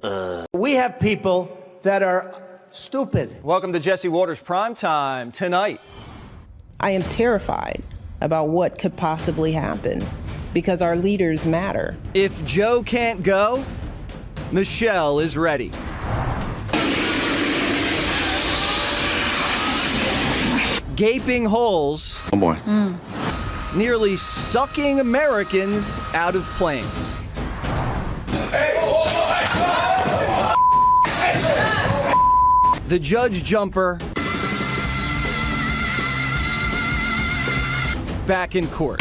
We have people that are stupid. Welcome to Jesse Waters Primetime tonight. I am terrified about what could possibly happen because our leaders matter. If Joe can't go, Michelle is ready. Gaping holes. Oh boy. Nearly sucking Americans out of planes. The judge jumper back in court.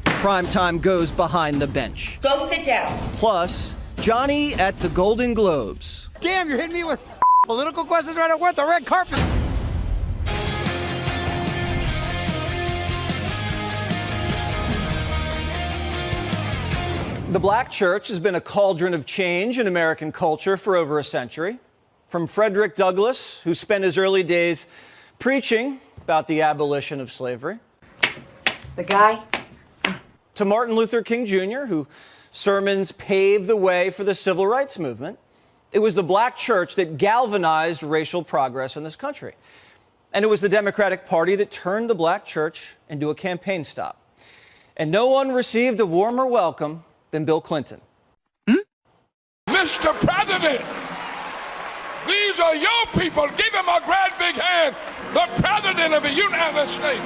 Primetime goes behind the bench. Go sit down. Plus, Johnny at the Golden Globes. Damn, you're hitting me with political questions right away. The red carpet. The black church has been a cauldron of change in American culture for over a century. From Frederick Douglass, who spent his early days preaching about the abolition of slavery. The guy? To Martin Luther King Jr., whose sermons paved the way for the civil rights movement. It was the black church that galvanized racial progress in this country. And it was the Democratic Party that turned the black church into a campaign stop. And no one received a warmer welcome than Bill Clinton. Mr. President, these are your people. Give him a great big hand. The President of the United States.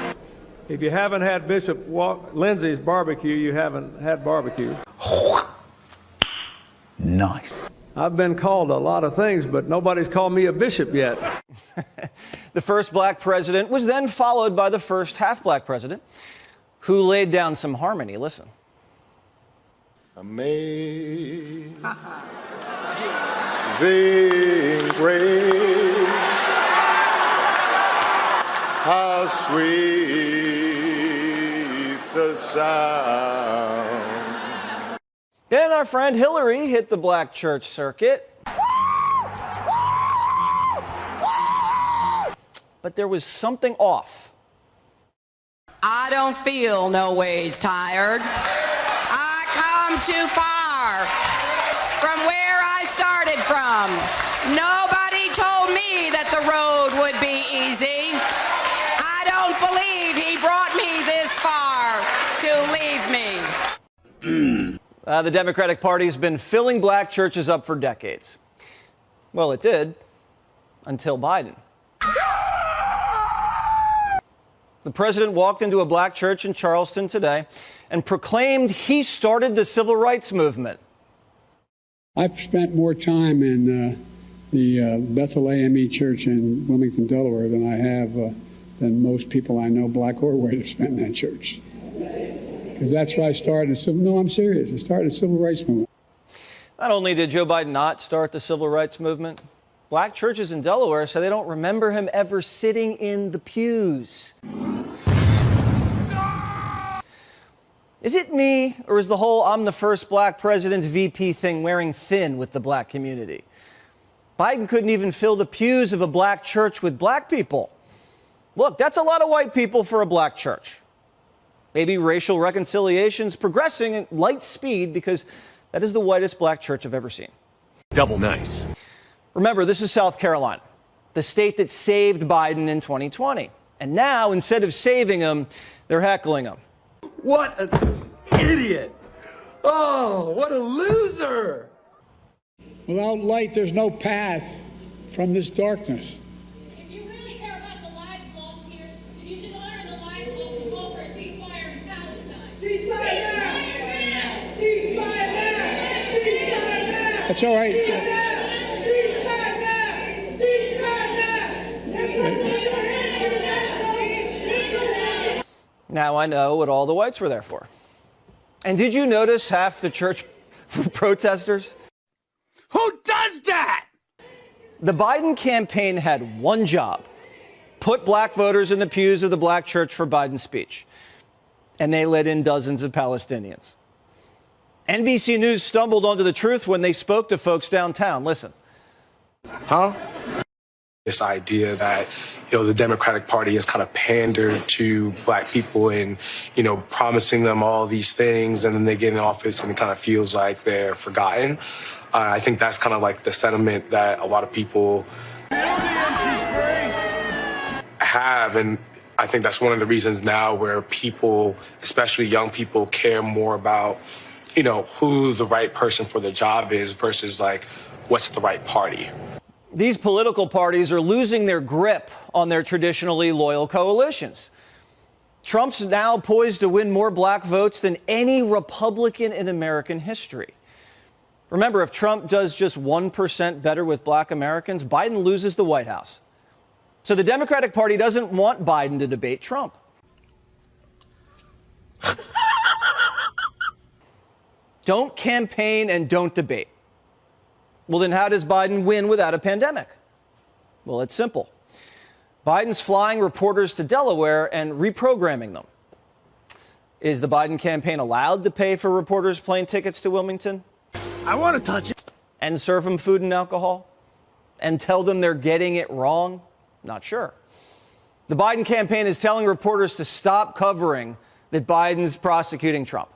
If you haven't had Bishop Lindsay's barbecue, you haven't had barbecue. Nice. I've been called a lot of things, but nobody's called me a bishop yet. The first black president was then followed by the first half-black president, who laid down some harmony. Listen. Amazing grace, how sweet the sound. Then our friend Hillary hit the black church circuit. But there was something off. I don't feel no ways tired. I come too far from where I started from. Nobody told me that the road would be easy. I don't believe he brought me this far to leave me. The Democratic Party has been filling black churches up for decades. Well, it did, until Biden. The president walked into a black church in Charleston today and proclaimed he started the civil rights movement. I've spent more time in the Bethel AME Church in Wilmington, Delaware than I have than most people I know, black or white, have spent in that church. Because that's where I started. No, I'm serious. I started the civil rights movement. Not only did Joe Biden not start the civil rights movement, black churches in Delaware say they don't remember him ever sitting in the pews. Is it me, or is the whole I'm the first black president's VP thing wearing thin with the black community? Biden couldn't even fill the pews of a black church with black people. Look, that's a lot of white people for a black church. Maybe racial reconciliation's progressing at light speed because that is the whitest black church I've ever seen. Double nice. Remember, this is South Carolina, the state that saved Biden in 2020. And now, instead of saving him, they're heckling him. What an idiot! Oh, what a loser! Without light, there's no path from this darkness. If you really care about the lives lost here, then you should honor the lives lost and call for a ceasefire in Palestine. Ceasefire now! Ceasefire now! Ceasefire now! That's all right. Now I know what all the whites were there for. And did you notice half the church protesters? Who does that? The Biden campaign had one job: put black voters in the pews of the black church for Biden's speech. And they let in dozens of Palestinians. NBC News stumbled onto the truth when they spoke to folks downtown. Listen. This idea that the Democratic Party has kind of pandered to black people and, promising them all these things, and then they get in office and it kind of feels like they're forgotten. I think that's kind of like the sentiment that a lot of people have, and I think that's one of the reasons now where people, especially young people, care more about, who the right person for the job is versus like what's the right party. These political parties are losing their grip on their traditionally loyal coalitions. Trump's now poised to win more black votes than any Republican in American history. Remember, if Trump does just 1% better with black Americans, Biden loses the White House. So the Democratic Party doesn't want Biden to debate Trump. Don't campaign and don't debate. Well, then how does Biden win without a pandemic? Well, it's simple. Biden's flying reporters to Delaware and reprogramming them. Is the Biden campaign allowed to pay for reporters' plane tickets to Wilmington? I want to touch it. And serve them food and alcohol? And tell them they're getting it wrong? Not sure. The Biden campaign is telling reporters to stop covering that Biden's prosecuting Trump.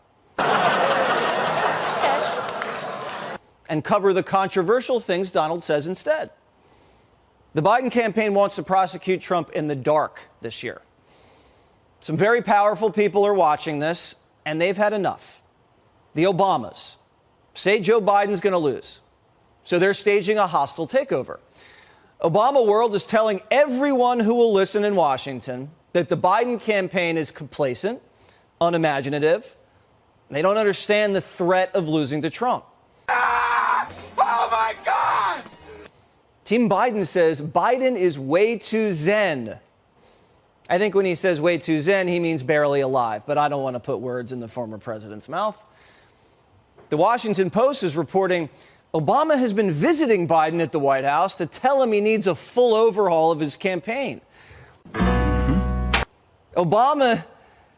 And cover the controversial things Donald says instead. The Biden campaign wants to prosecute Trump in the dark this year. Some very powerful people are watching this, and they've had enough. The Obamas say Joe Biden's going to lose, so they're staging a hostile takeover. Obama World is telling everyone who will listen in Washington that the Biden campaign is complacent, unimaginative, and they don't understand the threat of losing to Trump. Oh my God! Team Biden says Biden is way too zen. I think when he says way too zen, he means barely alive, but I don't want to put words in the former president's mouth. The Washington Post is reporting Obama has been visiting Biden at the White House to tell him he needs a full overhaul of his campaign. Obama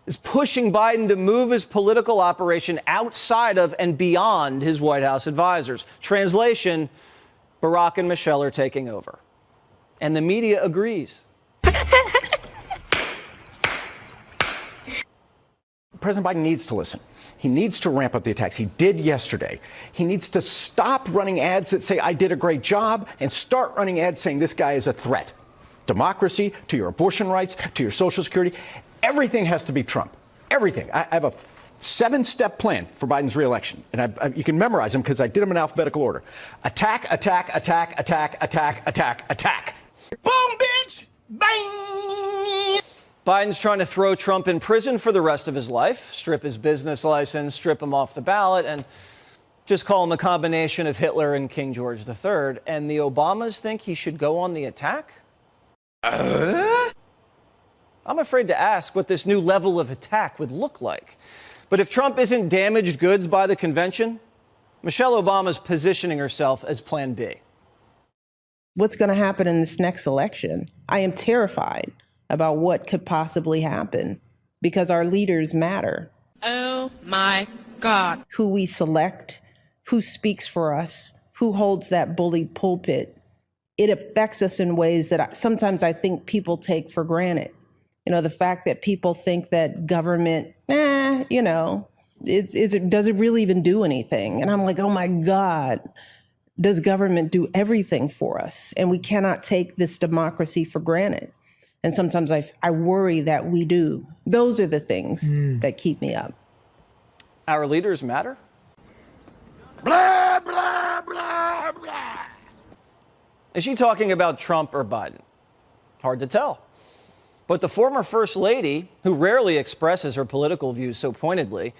is pushing Biden to move his political operation outside of and beyond his White House advisors. Translation, Barack and Michelle are taking over. And the media agrees. President Biden needs to listen. He needs to ramp up the attacks. He did yesterday. He needs to stop running ads that say, I did a great job, and start running ads saying this guy is a threat. Democracy, to your abortion rights, to your Social Security. Everything has to be Trump. Everything. I have a 7-step plan for Biden's reelection. And you can memorize them because I did them in alphabetical order. Attack, attack, attack, attack, attack, attack, attack. Boom, bitch! Bang! Biden's trying to throw Trump in prison for the rest of his life, strip his business license, strip him off the ballot, and just call him a combination of Hitler and King George III. And the Obamas think he should go on the attack? I'm afraid to ask what this new level of attack would look like. But if Trump isn't damaged goods by the convention, Michelle Obama's positioning herself as Plan B. What's going to happen in this next election? I am terrified about what could possibly happen because our leaders matter. Oh my God. Who we select, who speaks for us, who holds that bullied pulpit. It affects us in ways that sometimes I think people take for granted. You know, the fact that people think that government, does it really even do anything? And I'm like, oh my God, does government do everything for us? And we cannot take this democracy for granted. And sometimes I worry that we do. Those are the things that keep me up. Our leaders matter? Blah, blah, blah, blah. Is she talking about Trump or Biden? Hard to tell. But the former First Lady, who rarely expresses her political views so pointedly,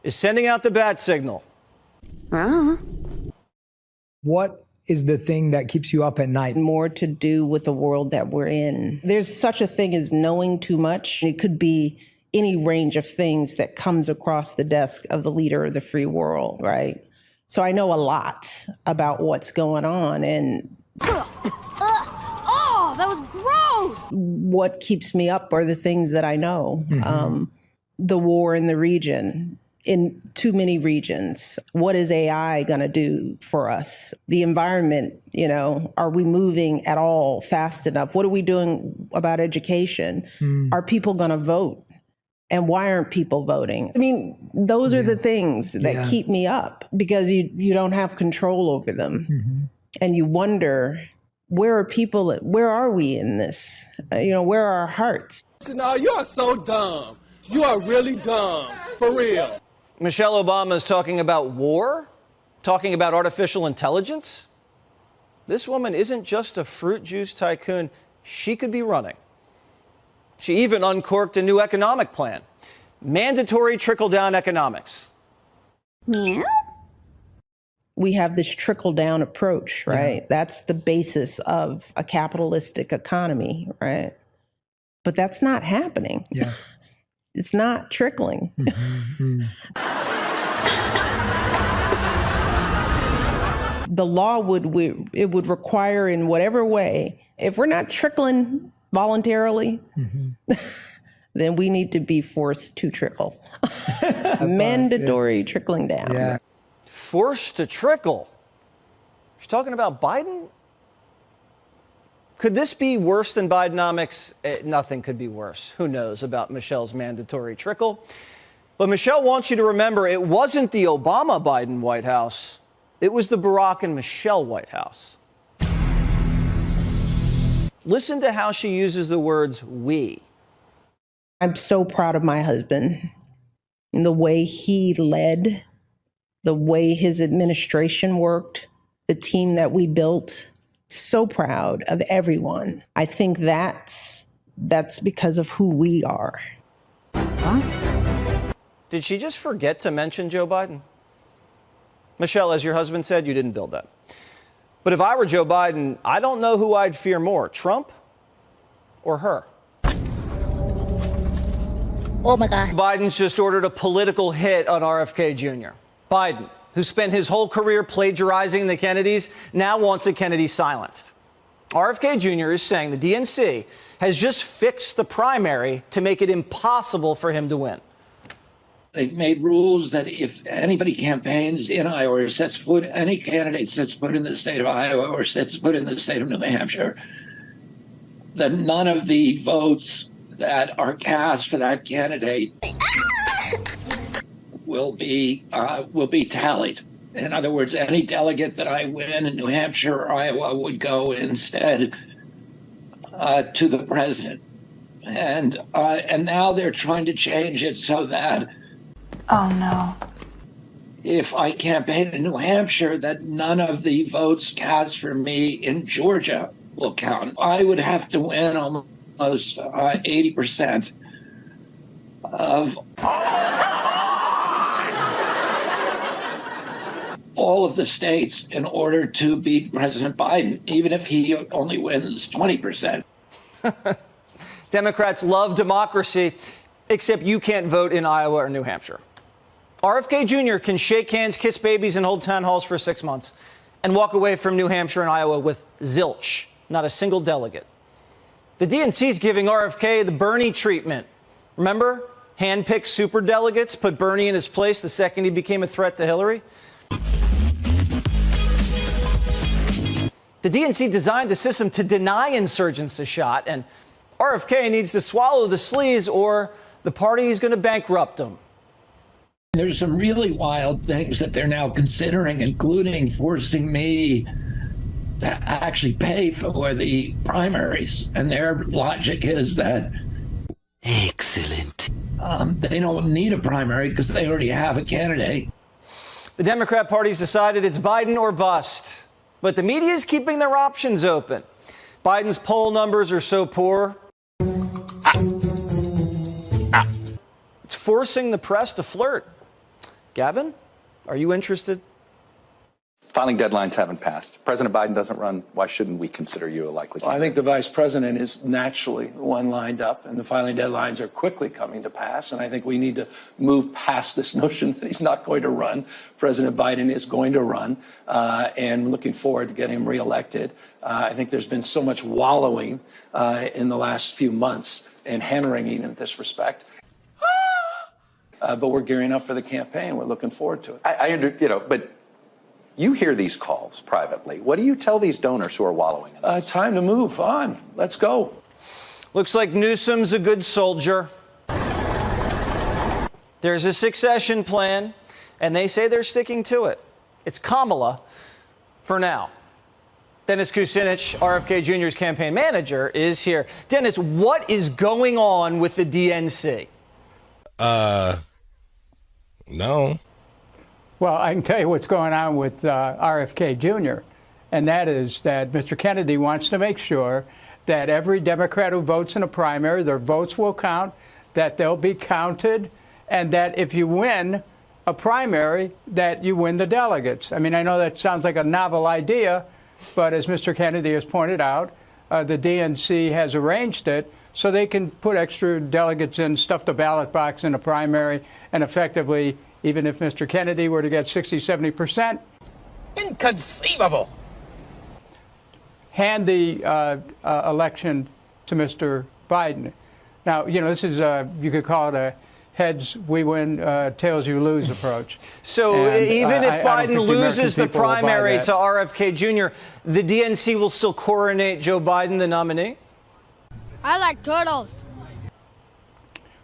is sending out the bat signal. What is the thing that keeps you up at night? More to do with the world that we're in. There's such a thing as knowing too much. It could be any range of things that comes across the desk of the leader of the free world, right? So I know a lot about what's going on, and Oh, that was gross! What keeps me up are the things that I know. The war in the region, in too many regions. What is AI going to do for us? The environment, are we moving at all fast enough? What are we doing about education? Are people going to vote? And why aren't people voting? I mean, those are the things that keep me up, because you don't have control over them. And you wonder, where are we in this? Where are our hearts? No, you are so dumb. You are really dumb, for real. Michelle Obama is talking about war, talking about artificial intelligence. This woman isn't just a fruit juice tycoon. She could be running. She even uncorked a new economic plan, mandatory trickle-down economics. Yeah. We have this trickle-down approach, right? Yeah. That's the basis of a capitalistic economy, right? But that's not happening. Yes. It's not trickling. The law would require, in whatever way, if we're not trickling voluntarily, then we need to be forced to trickle. Mandatory trickling down. Yeah. Forced to trickle. She's talking about Biden? Could this be worse than Bidenomics? Nothing could be worse. Who knows about Michelle's mandatory trickle? But Michelle wants you to remember, it wasn't the Obama-Biden White House. It was the Barack and Michelle White House. Listen to how she uses the words we. I'm so proud of my husband and the way he led, the way his administration worked, the team that we built. So proud of everyone. I think that's because of who we are. Huh? Did she just forget to mention Joe Biden? Michelle, as your husband said, you didn't build that. But if I were Joe Biden, I don't know who I'd fear more, Trump or her. Oh my God. Biden's just ordered a political hit on RFK Jr. Biden, who spent his whole career plagiarizing the Kennedys, now wants a Kennedy silenced. RFK Jr. is saying the DNC has just fixed the primary to make it impossible for him to win. They've made rules that if anybody campaigns in Iowa or sets foot, any candidate sets foot in the state of Iowa or sets foot in the state of New Hampshire, that none of the votes that are cast for that candidate will be tallied. In other words, any delegate that I win in New Hampshire or Iowa would go instead to the president. And now they're trying to change it so that oh no, if I campaign in New Hampshire, that none of the votes cast for me in Georgia will count. I would have to win almost 80% of all of the states in order to beat President Biden, even if he only wins 20%. Democrats love democracy, except you can't vote in Iowa or New Hampshire. RFK Jr. can shake hands, kiss babies, and hold town halls for 6 months and walk away from New Hampshire and Iowa with zilch, not a single delegate. The DNC is giving RFK the Bernie treatment. Remember? Handpicked superdelegates put Bernie in his place the second he became a threat to Hillary. The DNC designed a system to deny insurgents a shot, and RFK needs to swallow the sleaze or the party is going to bankrupt him. There's some really wild things that they're now considering, including forcing me to actually pay for the primaries. And their logic is that excellent. They don't need a primary because they already have a candidate. The Democrat Party's decided it's Biden or bust, but the media is keeping their options open. Biden's poll numbers are so poor. It's forcing the press to flirt. Gavin, are you interested? Filing deadlines haven't passed. President Biden doesn't run. Why shouldn't we consider you a likely candidate? Well, I think the vice president is naturally the one lined up, and the filing deadlines are quickly coming to pass. And I think we need to move past this notion that he's not going to run. President Biden is going to run, and looking forward to getting him reelected. I think there's been so much wallowing in the last few months and hand-wringing in this respect. but we're gearing up for the campaign. We're looking forward to it. But you hear these calls privately. What do you tell these donors who are wallowing in this? Time to move on. Let's go. Looks like Newsom's a good soldier. There's a succession plan, and they say they're sticking to it. It's Kamala for now. Dennis Kucinich, RFK Jr.'s campaign manager, is here. Dennis, what is going on with the DNC? No. Well, I can tell you what's going on with RFK Jr., and that is that Mr. Kennedy wants to make sure that every Democrat who votes in a primary, their votes will count, that they'll be counted, and that if you win a primary, that you win the delegates. I mean, I know that sounds like a novel idea, but as Mr. Kennedy has pointed out, the DNC has arranged it so they can put extra delegates in, stuff the ballot box in a primary, and effectively, even if Mr. Kennedy were to get 60, 70%. Inconceivable. Hand the election to Mr. Biden. Now, you know, this is, you could call it a heads we win, tails you lose approach. So and, even if Biden loses the primary to RFK Jr., the DNC will still coronate Joe Biden the nominee? I like turtles.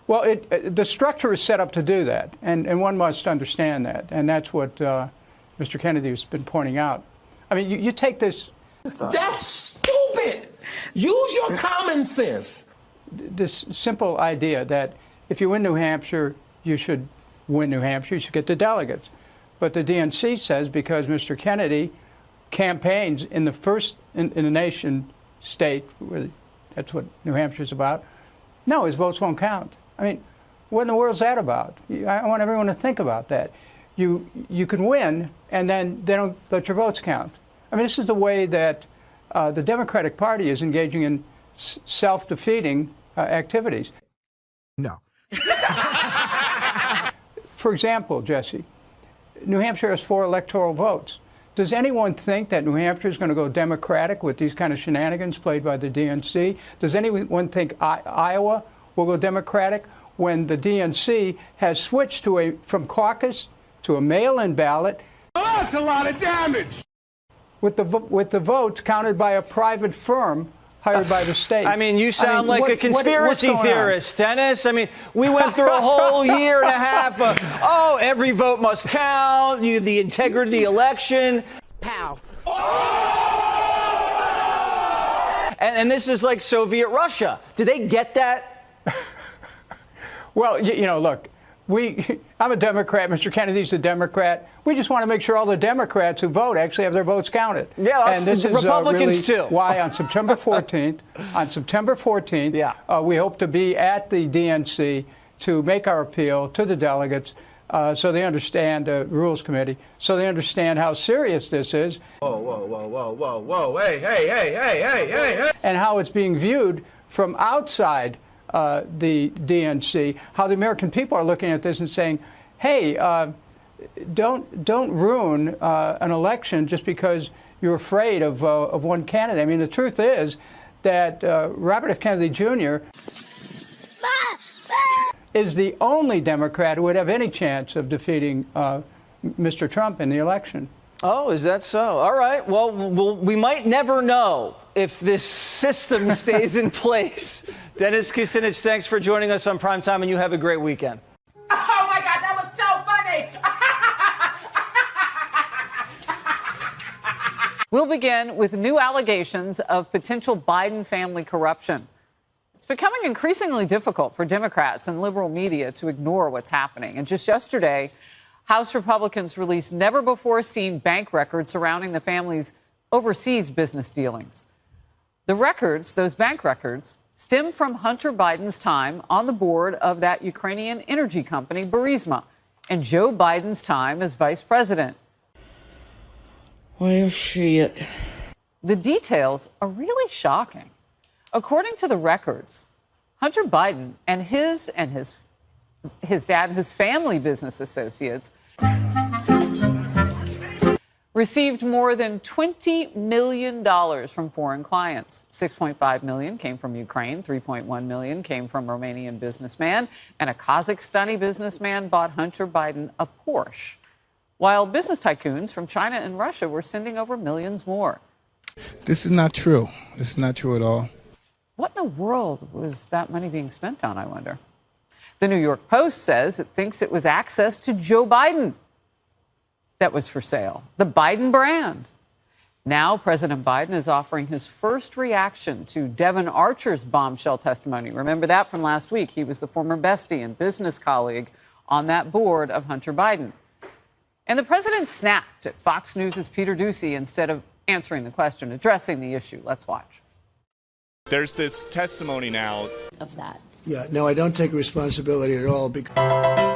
Well, the structure is set up to do that, and one must understand that, and that's what Mr. Kennedy has been pointing out. I mean, you take this. That's stupid. Use your common sense. This simple idea that if you win New Hampshire, you should win New Hampshire, you should get the delegates. But the DNC says because Mr. Kennedy campaigns in the first in the nation state, where that's what New Hampshire's about, no, his votes won't count. I mean, what in the world's that about? I want everyone to think about that. You can win, and then they don't let your votes count. I mean, this is the way that the Democratic Party is engaging in self-defeating activities. No. For example, Jesse, New Hampshire has 4 electoral votes. Does anyone think that New Hampshire is going to go Democratic with these kind of shenanigans played by the DNC? Does anyone think Iowa will go Democratic when the DNC has switched to from caucus to a mail-in ballot? Oh, that's a lot of damage. With the votes counted by a private firm hired by the state. I mean, you sound like a conspiracy theorist, Dennis. I mean, we went through a whole year and a half of, every vote must count, the integrity of the election. Pow. And this is like Soviet Russia. Did they get that? Well, you know, look, I'm a Democrat. Mr. Kennedy's a Democrat. We just want to make sure all the Democrats who vote actually have their votes counted. Yeah, and this Republicans is really too. Why on September 14th, we hope to be at the DNC to make our appeal to the delegates so they understand the Rules Committee, so they understand how serious this is. Whoa. Hey. And how it's being viewed from outside the DNC, how the American people are looking at this and saying, hey, don't ruin an election just because you're afraid of one candidate. I mean, the truth is that Robert F. Kennedy Jr. is the only Democrat who would have any chance of defeating Mr. Trump in the election. Oh, is that so? All right. Well, we might never know if this system stays in place. Dennis Kucinich, thanks for joining us on Primetime, and you have a great weekend. Oh, my God, that was so funny. We'll begin with new allegations of potential Biden family corruption. It's becoming increasingly difficult for Democrats and liberal media to ignore what's happening. And just yesterday, House Republicans released never-before-seen bank records surrounding the family's overseas business dealings. The records, those bank records, stem from Hunter Biden's time on the board of that Ukrainian energy company, Burisma, and Joe Biden's time as vice president. Well, shit. The details are really shocking. According to the records, Hunter Biden and his dad, his family business associates, received more than $20 million from foreign clients. $6.5 million came from Ukraine, $3.1 million came from Romanian businessman, and a Kazakhstani businessman bought Hunter Biden a Porsche, while business tycoons from China and Russia were sending over millions more. This is not true. This is not true at all. What in the world was that money being spent on, I wonder? The New York Post says it thinks it was access to Joe Biden that was for sale, the Biden brand. Now, President Biden is offering his first reaction to Devon Archer's bombshell testimony. Remember that from last week. He was the former bestie and business colleague on that board of Hunter Biden. And the president snapped at Fox News' Peter Doocy instead of answering the question, addressing the issue. Let's watch. There's this testimony now of that. Yeah, no, I don't take responsibility at all because